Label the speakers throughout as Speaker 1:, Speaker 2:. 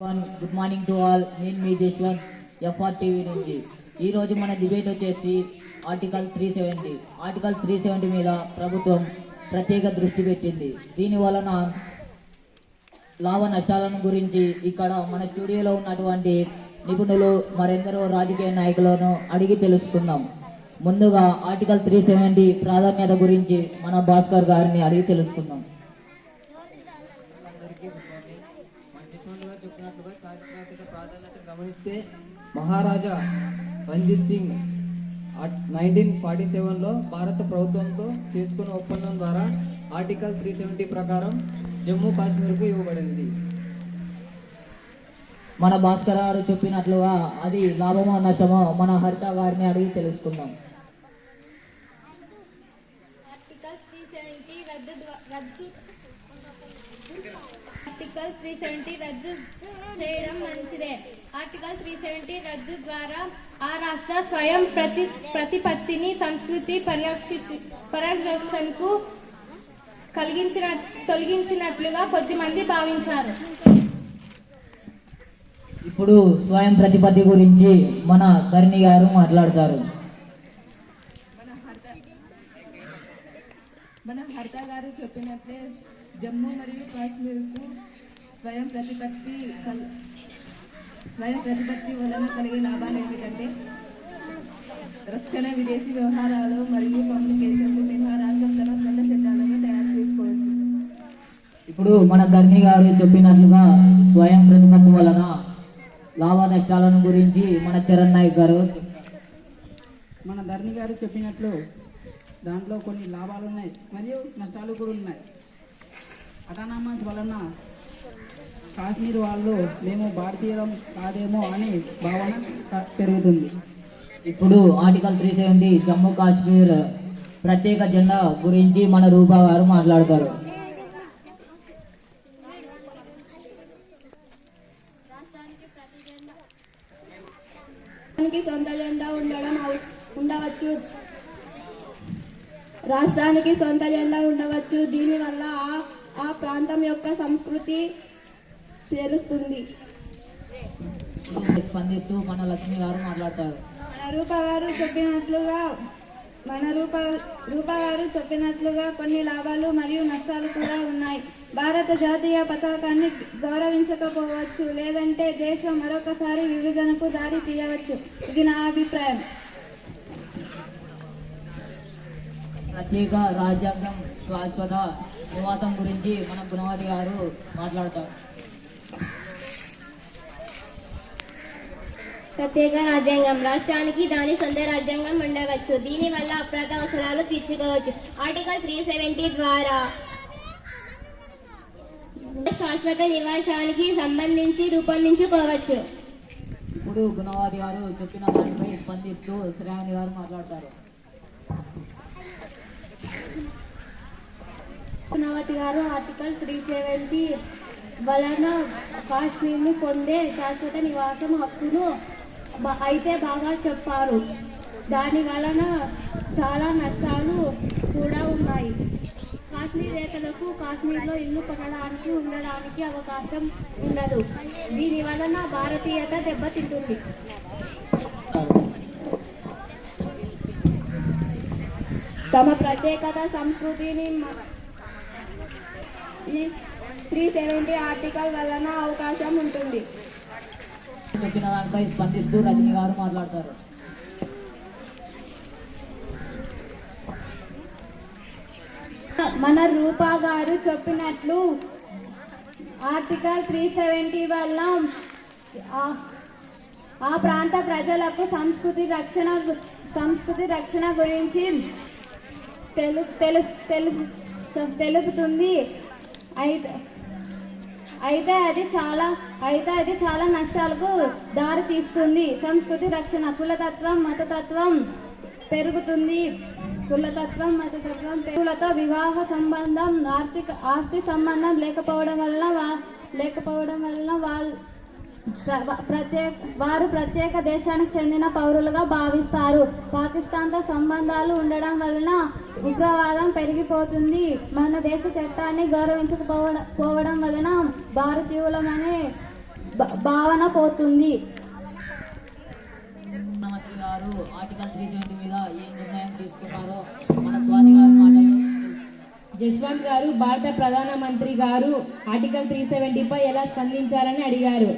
Speaker 1: Good morning to all. నేను మీ Jaswanth FRTV నుంచి. ఈరోజు మన డిబేట్ వచ్చేసి ఆర్టికల్ 370 మీద ప్రభుత్వం ప్రత్యేక దృష్టి పెట్టింది. దీని వలన లాభ నష్టాలను గురించి ఇక్కడ మన స్టూడియోలో ఉన్నటువంటి నిపుణులు మరెందరో రాజకీయ నాయకులను అడిగి తెలుసుకుందాం. ముందుగా ఆర్టికల్ 370 ప్రాధాన్యత గురించి మన భాస్కర్ గారిని అడిగి తెలుసుకుందాం.
Speaker 2: చెప్పినట్లుగా చారిత్రాత్మక ప్రాధాన్యత గమనిస్తే మహారాజా రంజిత్ సింగ్ 1947లో భారత ప్రభుత్వంతో చేసుకున్న ఒప్పందం ద్వారా ఆర్టికల్ 370 ప్రకారం జమ్మూ కాశ్మీర్కు ఇవ్వబడింది.
Speaker 1: మన భాస్కర్ గారు చెప్పినట్లుగా అది లాభమో నష్టమో మన హరిత గారిని అడిగి తెలుసుకుందాం.
Speaker 3: ఆర్టికల్ 370 రద్దు చేయడం మంచిదే. ఆర్టికల్ 370 రద్దు ద్వారా ఆ రాష్ట్ర స్వయం ప్రతిపత్తిని సంస్కృతి పరిరక్షణకు తొలగించినట్లుగా కొద్దిమంది భావించారు.
Speaker 1: ఇప్పుడు స్వయం ప్రతిపత్తి గురించి మన ధరణి గారు మాట్లాడతారు.
Speaker 4: మన హర్త గారు చెప్పినట్లే జమ్మూ మరియు కాశ్మీర్కు స్వయం ప్రతిపత్తి వలన కలిగే లాభాలు ఏమిటంటే రక్షణ, విదేశీ వ్యవహారాలు మరియు కమ్యూనికేషన్లు మినహా రాష్ట్రం తన సొంత చట్టాలను తయారు చేసుకోవచ్చు.
Speaker 1: ఇప్పుడు మన ధరణి గారు చెప్పినట్లుగా స్వయం ప్రతిపత్తి వలన లాభ నష్టాలను గురించి మన చరణ్ నాయక్ గారు
Speaker 5: మన ధరణి గారు చెప్పినట్లు దాంట్లో కొన్ని లాభాలు ఉన్నాయి మరియు నష్టాలు కూడా ఉన్నాయి. అటానమస్ వలన కాశ్మీర్ వాళ్ళు మేము భారతీయులం కాదేమో అని భావన పెరుగుతుంది.
Speaker 1: ఇప్పుడు ఆర్టికల్ 370 జమ్మూ కాశ్మీర్ ప్రత్యేక జెండా గురించి మన రూపా గారు మాట్లాడతారు.
Speaker 3: సొంత జెండా ఉండవచ్చు. రాష్ట్రానికి సొంత జెండా ఉండవచ్చు. దీనివల్ల ఆ ప్రాంతం యొక్క సంస్కృతి తెలుస్తుంది.
Speaker 1: స్పందిస్తూ మన లక్ష్మి గారు మాట్లాడతారు.
Speaker 3: రూపా గారు చెప్పినట్లుగా కొన్ని లాభాలు మరియు నష్టాలు కూడా ఉన్నాయి. భారత జాతీయ పతాకాన్ని గౌరవించకపోవచ్చు, లేదంటే దేశం మరొకసారి విభజనకు దారి తీయవచ్చు. ఇది నా అభిప్రాయం.
Speaker 1: ప్రత్యేక రాజ్యాంగం శాశ్వత నివాసం గురించి మన గుణవతి గారు మాట్లాడతారు.
Speaker 6: ప్రత్యేక రాజ్యాంగం రాష్ట్రానికి దాని సొంత రాజ్యాంగం ఉండవచ్చు. దీనివల్ల అప్రాత అవసరాలు తీర్చుకోవచ్చు. ఆర్టికల్ 370 ద్వారా శాశ్వత నివాసానికి సంబంధించి రూపొందించుకోవచ్చు.
Speaker 1: ఇప్పుడు గుణవతి గారు చెప్పిన దానిపై స్పందిస్తూ శ్రేయాని గారు మాట్లాడతారు.
Speaker 3: గుణవతి గారు ఆర్టికల్ 370 వలన కాశ్మీర్ను పొందే శాశ్వత నివాసం హక్కును అయితే బాగా చెప్పారు. దాని వలన చాలా నష్టాలు కూడా ఉన్నాయి. కాశ్మీరేతలకు కాశ్మీర్లో ఇల్లు కొనడానికి ఉండడానికి అవకాశం ఉండదు. దీని వలన భారతీయత దెబ్బతింటుంది. తమ ప్రత్యేకత సంస్కృతిని ఈ 370 ఆర్టికల్ వలన అవకాశం ఉంటుంది.
Speaker 1: చెప్పిన దానిపై స్పందిస్తూ రజనీ గారు మాట్లాడతారు.
Speaker 3: మన రూపా గారు చెప్పినట్లు ఆర్టికల్ 370 వల్ల ఆ ప్రాంత ప్రజలకు సంస్కృతి రక్షణ గురించి తెలుపుతుంది. అయితే అది చాలా నష్టాలకు దారి తీస్తుంది. సంస్కృతి రక్షణ, కులతత్వం మతతత్వం పెరుగుతుంది. కులతో వివాహ సంబంధం, ఆస్తి సంబంధం లేకపోవడం వలన వారు ప్రత్యేక దేశానికి చెందిన పౌరులుగా భావిస్తారు. పాకిస్తాన్తో సంబంధాలు ఉండడం వలన ఉగ్రవాదం పెరిగిపోతుంది. మన దేశ చట్టాన్ని గౌరవించకపోవడం వలన భారతీయులమనే భావన పోతుంది.
Speaker 1: ప్రధానమంత్రి గారు ఆర్టికల్ 370 మీద ఏం నిర్ణయం తీసుకున్నారో మన స్వాతి గారి మాటలు
Speaker 4: జశ్వంత్ గారు భారత ప్రధానమంత్రి గారు ఆర్టికల్ 370పై ఎలా స్పందించాలని అడిగారు.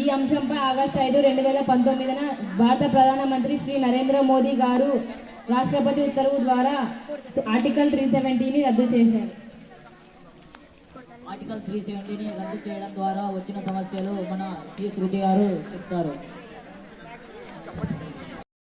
Speaker 4: ఈ అంశంపై ఆగస్టు 5, 2019న భారత ప్రధానమంత్రి శ్రీ నరేంద్ర మోదీ గారు రాష్ట్రపతి ఉత్తర్వు ద్వారా ఆర్టికల్ 370ని రద్దు చేశారు.
Speaker 1: ఆర్టికల్ 370ని రద్దు చేయడం ద్వారా వచ్చిన సమస్యలు మన శ్రీ శృతి గారు చెప్తారు.